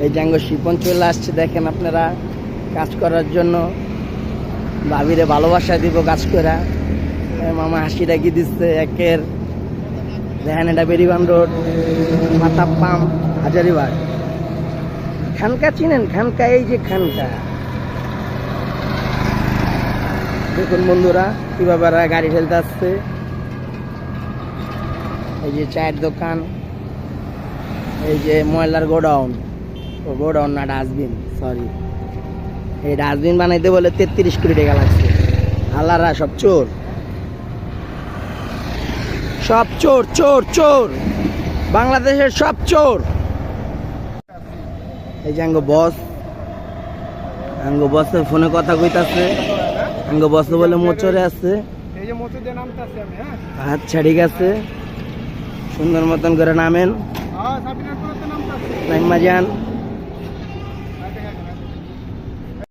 এই জাঙ্গ শিপন চলে আসছে দেখেন আপনারা কাজ করার জন্য। ভাবিরে ভালোবাসা দিব কাজ করা। মামা হাসি ডাকি দিচ্ছে একের। দেখেন এটা বেরিবান রোড, মাথা পাম, হাজারিবাগ। খানকা চিনেন? খানকা, এই যে খানকা। দেখুন বন্ধুরা কিভাবে গাড়ি ঠেলতে আসছে। এই যে চায়ের দোকান, এই যে ময়লার গোডাউন, গোডাউন না ডাস্টবিন, সরি। এই ডাস্টবিন বানাইতে বলে 33 কোটি টাকা লাগছে। আল্লাহরা সব চোর, সব চোর, চোর চোর, বাংলাদেশের সব চোর। এই যে আঙ্গ বস, আঙ্গ বসের ফোনে কথা কইতাছে। আঙ্গ বস বলে মোচরে আছে। আচ্ছা ঠিক আছে, সুন্দর মতন করে নামেন, নাইমা যান।